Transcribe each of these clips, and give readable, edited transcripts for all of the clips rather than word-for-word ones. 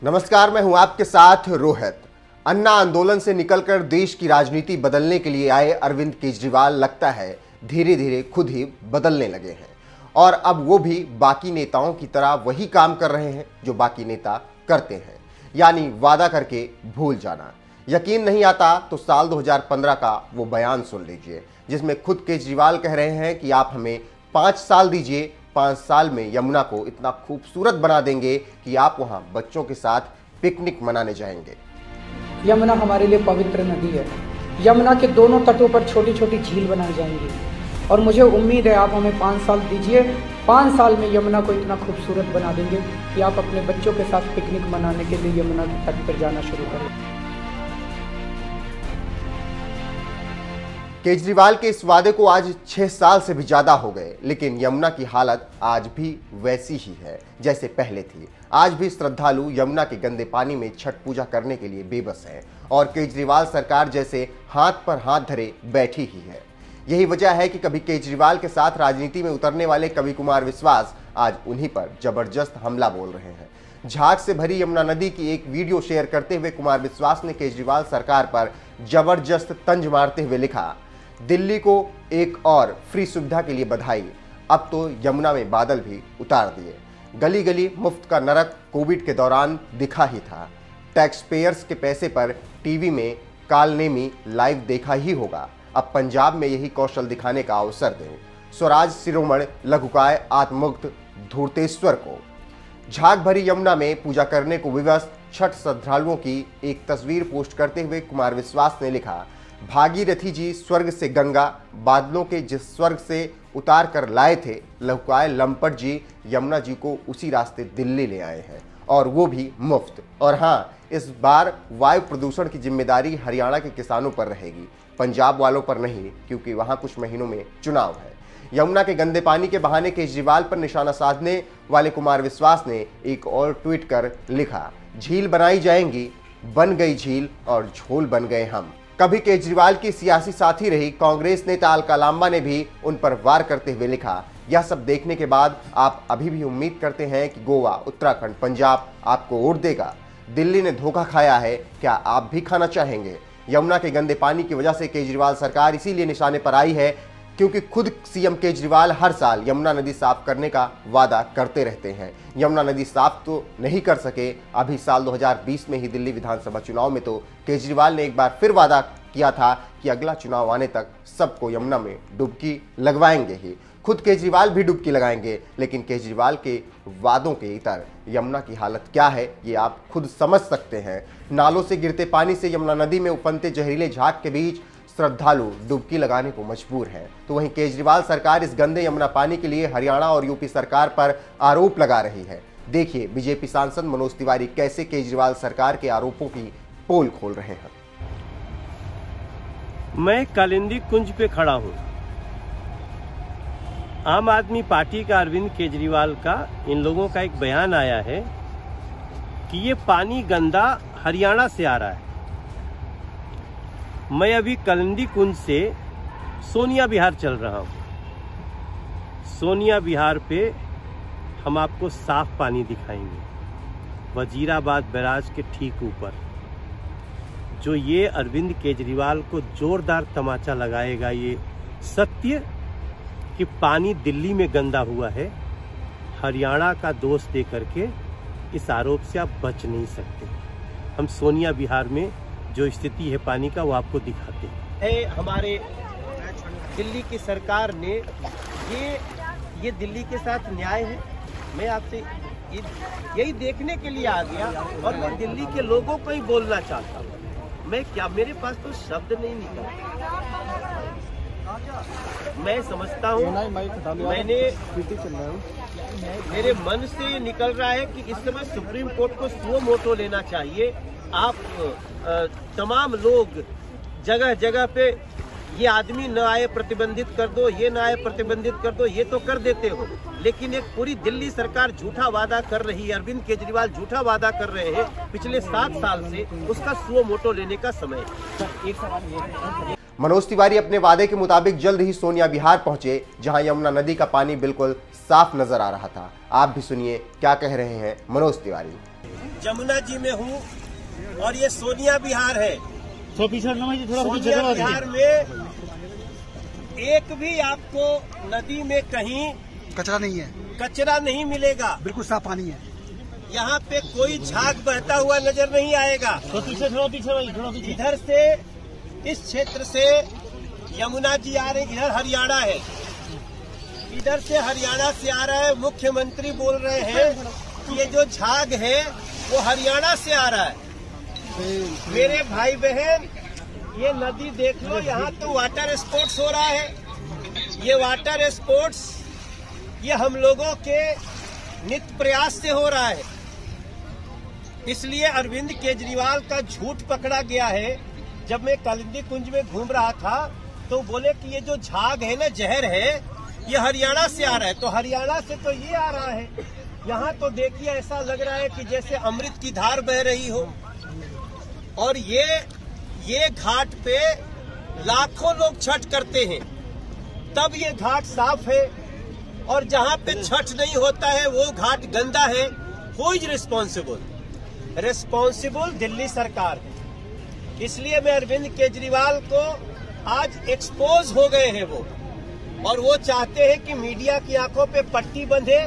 नमस्कार, मैं हूं आपके साथ रोहित। अन्ना आंदोलन से निकलकर देश की राजनीति बदलने के लिए आए अरविंद केजरीवाल लगता है धीरे धीरे खुद ही बदलने लगे हैं और अब वो भी बाकी नेताओं की तरह वही काम कर रहे हैं जो बाकी नेता करते हैं, यानी वादा करके भूल जाना। यकीन नहीं आता तो साल 2015 का वो बयान सुन लीजिए जिसमें खुद केजरीवाल कह रहे हैं कि आप हमें 5 साल दीजिए, 5 साल में यमुना को इतना खूबसूरत बना देंगे कि आप वहां बच्चों के साथ पिकनिक मनाने जाएंगे। यमुना हमारे लिए पवित्र नदी है। यमुना के दोनों तटों पर छोटी छोटी झील बनाई जाएंगी और मुझे उम्मीद है आप हमें 5 साल दीजिए, 5 साल में यमुना को इतना खूबसूरत बना देंगे कि आप अपने बच्चों के साथ पिकनिक मनाने के लिए यमुना के तट पर जाना शुरू करें। केजरीवाल के इस वादे को आज 6 साल से भी ज्यादा हो गए, लेकिन यमुना की हालत आज भी वैसी ही है जैसे पहले थी। आज भी श्रद्धालु यमुना के गंदे पानी में छठ पूजा करने के लिए बेबस हैं और केजरीवाल सरकार जैसे हाथ पर हाथ धरे बैठी ही है। यही वजह है कि कभी केजरीवाल के साथ राजनीति में उतरने वाले कवि कुमार विश्वास आज उन्हीं पर जबरदस्त हमला बोल रहे हैं। झाग से भरी यमुना नदी की एक वीडियो शेयर करते हुए कुमार विश्वास ने केजरीवाल सरकार पर जबरदस्त तंज मारते हुए लिखा, दिल्ली को एक और फ्री सुविधा के लिए बधाई, अब तो यमुना में बादल भी उतार दिए। गली गली मुफ्त का नरक कोविड के दौरान दिखा ही था। टैक्स पेयर्स के पैसे पर टीवी में कालनेमी लाइव देखा ही होगा। अब पंजाब में यही कौशल दिखाने का अवसर दें। स्वराज शिरोमणि लघुकाय आत्ममुक्त धूर्तेश्वर को। झाग भरी यमुना में पूजा करने को विवश छठ श्रद्धालुओं की एक तस्वीर पोस्ट करते हुए कुमार विश्वास ने लिखा, भागीरथी जी स्वर्ग से गंगा बादलों के जिस स्वर्ग से उतार कर लाए थे, लहुकाए लंपट जी यमुना जी को उसी रास्ते दिल्ली ले आए हैं और वो भी मुफ्त। और हाँ, इस बार वायु प्रदूषण की जिम्मेदारी हरियाणा के किसानों पर रहेगी, पंजाब वालों पर नहीं, क्योंकि वहां कुछ महीनों में चुनाव है। यमुना के गंदे पानी के बहाने केजरीवाल पर निशाना साधने वाले कुमार विश्वास ने एक और ट्वीट कर लिखा, झील बनाई जाएंगी, बन गई झील और झोल बन गए हम। कभी केजरीवाल की सियासी साथी रही कांग्रेस नेता अलका लांबा ने भी उन पर वार करते हुए लिखा, यह सब देखने के बाद आप अभी भी उम्मीद करते हैं कि गोवा, उत्तराखंड, पंजाब आपको वोट देगा? दिल्ली ने धोखा खाया है, क्या आप भी खाना चाहेंगे? यमुना के गंदे पानी की वजह से केजरीवाल सरकार इसीलिए निशाने पर आई है क्योंकि खुद सीएम केजरीवाल हर साल यमुना नदी साफ करने का वादा करते रहते हैं। यमुना नदी साफ तो नहीं कर सके। अभी साल 2020 में ही दिल्ली विधानसभा चुनाव में तो केजरीवाल ने एक बार फिर वादा किया था कि अगला चुनाव आने तक सबको यमुना में डुबकी लगवाएंगे ही। खुद केजरीवाल भी डुबकी लगाएंगे, लेकिन केजरीवाल के वादों के इतर यमुना की हालत क्या है ये आप खुद समझ सकते हैं। नालों से गिरते पानी से यमुना नदी में उफनते जहरीले झाग के बीच श्रद्धालु डुबकी लगाने को मजबूर हैं, तो वहीं केजरीवाल सरकार इस गंदे यमुना पानी के लिए हरियाणा और यूपी सरकार पर आरोप लगा रही है। देखिए बीजेपी सांसद मनोज तिवारी कैसे केजरीवाल सरकार के आरोपों की पोल खोल रहे हैं। मैं कालिंदी कुंज पे खड़ा हूं। आम आदमी पार्टी का अरविंद केजरीवाल का इन लोगों का एक बयान आया है कि ये पानी गंदा हरियाणा से आ रहा है। मैं अभी कालिंदी कुंज से सोनिया विहार चल रहा हूं। सोनिया विहार पे हम आपको साफ पानी दिखाएंगे। वजीराबाद बैराज के ठीक ऊपर जो ये अरविंद केजरीवाल को जोरदार तमाचा लगाएगा ये सत्य कि पानी दिल्ली में गंदा हुआ है, हरियाणा का दोष दे करके इस आरोप से आप बच नहीं सकते। हम सोनिया विहार में जो स्थिति है पानी का वो आपको दिखाते हैं। हमारे दिल्ली की सरकार ने ये दिल्ली के साथ न्याय है। मैं आपसे यही देखने के लिए आ गया और मैं दिल्ली के लोगों को ही बोलना चाहता हूँ। मैं क्या, मेरे पास तो शब्द नहीं निकला। मैं समझता हूँ, मेरे मन से ये निकल रहा है कि इस समय सुप्रीम कोर्ट को सुओ मोटो लेना चाहिए। आप तमाम लोग जगह जगह पे ये आदमी न आए प्रतिबंधित कर दो, ये न आए प्रतिबंधित कर दो, ये तो कर देते हो, लेकिन एक पूरी दिल्ली सरकार झूठा वादा कर रही है, अरविंद केजरीवाल झूठा वादा कर रहे हैं पिछले 7 साल से, उसका सुओ मोटो लेने का समय है। मनोज तिवारी अपने वादे के मुताबिक जल्द ही सोनिया विहार पहुंचे, जहां यमुना नदी का पानी बिल्कुल साफ नजर आ रहा था। आप भी सुनिए क्या कह रहे हैं मनोज तिवारी। जमुना जी में हूँ और ये सोनिया विहार है। सोनिया विहार में एक भी आपको नदी में कहीं कचरा नहीं मिलेगा, बिल्कुल साफ पानी है। यहाँ पे कोई झाग बहता हुआ नजर नहीं आएगा। इधर से इस क्षेत्र से यमुना जी आ रहे, इधर हरियाणा है, इधर से हरियाणा से आ रहा है। मुख्यमंत्री बोल रहे हैं कि ये जो झाग है वो हरियाणा से आ रहा है। मेरे भाई बहन, ये नदी देख लो, यहाँ तो वाटर स्पोर्ट्स हो रहा है। ये वाटर स्पोर्ट्स ये हम लोगों के नित्य प्रयास से हो रहा है। इसलिए अरविंद केजरीवाल का झूठ पकड़ा गया है। जब मैं कालिंदी कुंज में घूम रहा था तो बोले कि ये जो झाग है ना, जहर है, ये हरियाणा से आ रहा है। तो हरियाणा से तो ये आ रहा है। यहाँ तो देखिए ऐसा लग रहा है कि जैसे अमृत की धार बह रही हो। और ये घाट पे लाखों लोग छठ करते हैं, तब ये घाट साफ है। और जहाँ पे छठ नहीं होता है वो घाट गंदा है। Who is responsible? दिल्ली सरकार है। इसलिए मैं अरविंद केजरीवाल को आज एक्सपोज हो गए हैं वो, और वो चाहते हैं कि मीडिया की आंखों पे पट्टी बंधे।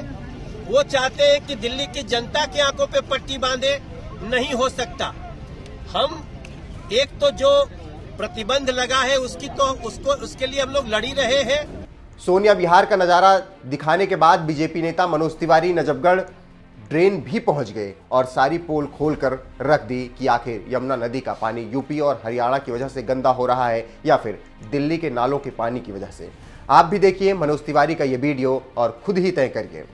वो चाहते हैं कि दिल्ली की जनता की आंखों पे पट्टी बांधे। नहीं हो सकता। हम एक तो जो प्रतिबंध लगा है उसके लिए हम लोग लड़ी रहे हैं। सोनिया विहार का नजारा दिखाने के बाद बीजेपी नेता मनोज तिवारी नजफगढ़ ड्रेन भी पहुंच गए और सारी पोल खोलकर रख दी कि आखिर यमुना नदी का पानी यूपी और हरियाणा की वजह से गंदा हो रहा है या फिर दिल्ली के नालों के पानी की वजह से। आप भी देखिए मनोज तिवारी का ये वीडियो और खुद ही तय करिए।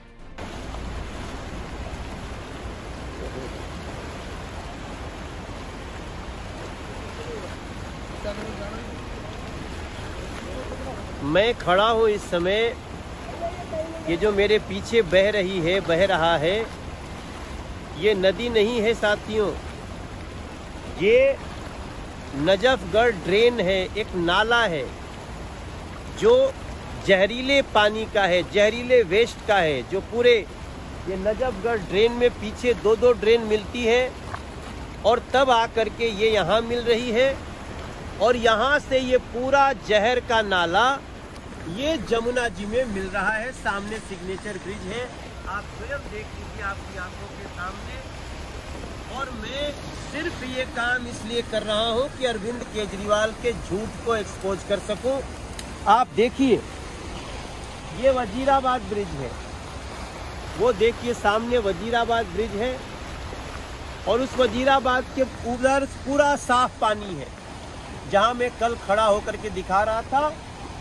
मैं खड़ा हूँ इस समय, ये जो मेरे पीछे बह रहा है, ये नदी नहीं है साथियों, ये नजफगढ़ ड्रेन है, एक नाला है जो जहरीले पानी का है, जहरीले वेस्ट का है। जो पूरे ये नजफगढ़ ड्रेन में पीछे दो ड्रेन मिलती है और तब आकर के ये यहाँ मिल रही है। और यहाँ से ये पूरा जहर का नाला ये जमुना जी में मिल रहा है। सामने सिग्नेचर ब्रिज है, आप स्वयं देख लीजिए आपकी आंखों के सामने। और मैं सिर्फ ये काम इसलिए कर रहा हूँ कि अरविंद केजरीवाल के झूठ को एक्सपोज कर सकूं। आप देखिए, ये वजीराबाद ब्रिज है, वो देखिए सामने वजीराबाद ब्रिज है और उस वजीराबाद के उधर पूरा साफ पानी है जहां मैं कल खड़ा होकर के दिखा रहा था।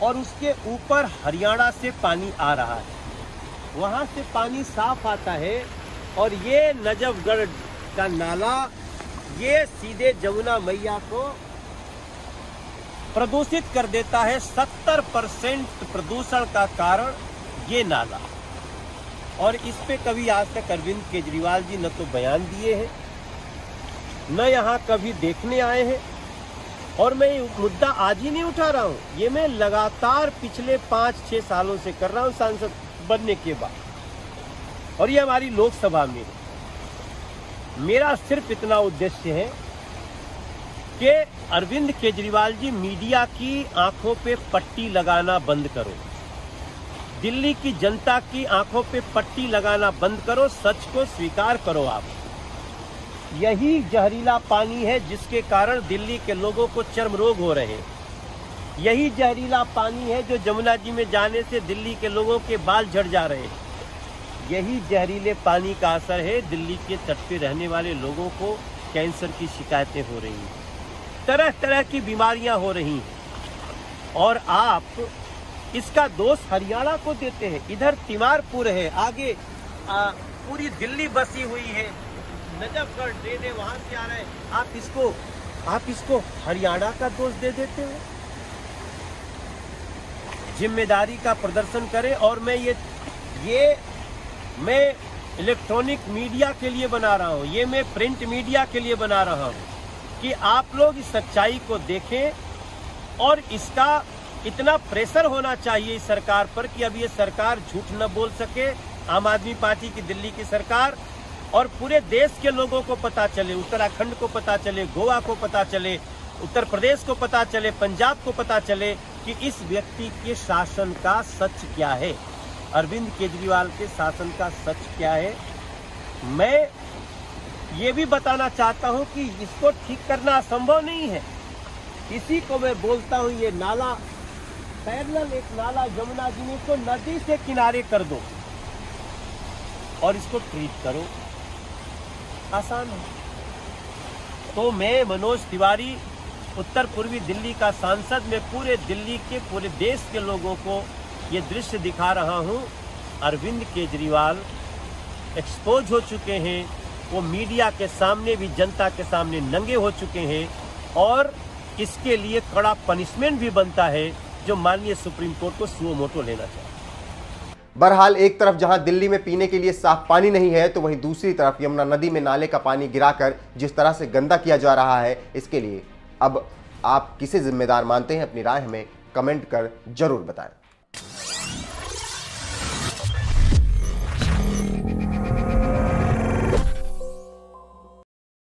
और उसके ऊपर हरियाणा से पानी आ रहा है, वहां से पानी साफ आता है। और ये नजफगढ़ का नाला ये सीधे जमुना मैया को प्रदूषित कर देता है। 70% प्रदूषण का कारण ये नाला। और इस पे कभी आज तक अरविंद केजरीवाल जी न तो बयान दिए हैं, न यहाँ कभी देखने आए हैं। और मैं ये मुद्दा आज ही नहीं उठा रहा हूँ, ये मैं लगातार पिछले 5-6 सालों से कर रहा हूँ सांसद बनने के बाद। और ये हमारी लोकसभा में मेरा सिर्फ इतना उद्देश्य है कि अरविंद केजरीवाल जी, मीडिया की आंखों पे पट्टी लगाना बंद करो, दिल्ली की जनता की आंखों पे पट्टी लगाना बंद करो, सच को स्वीकार करो। आप यही जहरीला पानी है जिसके कारण दिल्ली के लोगों को चर्म रोग हो रहे हैं। यही जहरीला पानी है जो जमुना जी में जाने से दिल्ली के लोगों के बाल झड़ जा रहे हैं। यही जहरीले पानी का असर है, दिल्ली के तट पे रहने वाले लोगों को कैंसर की शिकायतें हो रही हैं, तरह तरह की बीमारियां हो रही हैं। और आप इसका दोष हरियाणा को देते हैं। इधर तिमारपुर है, आगे पूरी दिल्ली बसी हुई है, नजफगढ़ ड्रेन है, वहां से आ रहा है। आप इसको हरियाणा का दोष दे देते हो। जिम्मेदारी का प्रदर्शन करें। और मैं इलेक्ट्रॉनिक मीडिया के लिए बना रहा हूं, ये मैं प्रिंट मीडिया के लिए बना रहा हूं कि आप लोग इस सच्चाई को देखें। और इसका इतना प्रेशर होना चाहिए इस सरकार पर कि अब ये सरकार झूठ न बोल सके। आम आदमी पार्टी की दिल्ली की सरकार और पूरे देश के लोगों को पता चले, उत्तराखंड को पता चले, गोवा को पता चले, उत्तर प्रदेश को पता चले, पंजाब को पता चले कि इस व्यक्ति के शासन का सच क्या है, अरविंद केजरीवाल के शासन का सच क्या है। मैं ये भी बताना चाहता हूं कि इसको ठीक करना असंभव नहीं है। इसी को मैं बोलता हूं, ये नाला पैरेलल एक नाला यमुना जी में, इसको नदी से किनारे कर दो और इसको ट्रीट करो, आसान है। तो मैं मनोज तिवारी, उत्तर पूर्वी दिल्ली का सांसद, में पूरे दिल्ली के, पूरे देश के लोगों को ये दृश्य दिखा रहा हूं। अरविंद केजरीवाल एक्सपोज हो चुके हैं, वो मीडिया के सामने भी, जनता के सामने नंगे हो चुके हैं और इसके लिए कड़ा पनिशमेंट भी बनता है, जो माननीय सुप्रीम कोर्ट को सुओ मोटो लेना चाहिए। बहरहाल एक तरफ जहां दिल्ली में पीने के लिए साफ पानी नहीं है, तो वहीं दूसरी तरफ यमुना नदी में नाले का पानी गिराकर जिस तरह से गंदा किया जा रहा है, इसके लिए अब आप किसे जिम्मेदार मानते हैं? अपनी राय हमें कमेंट कर जरूर बताएं।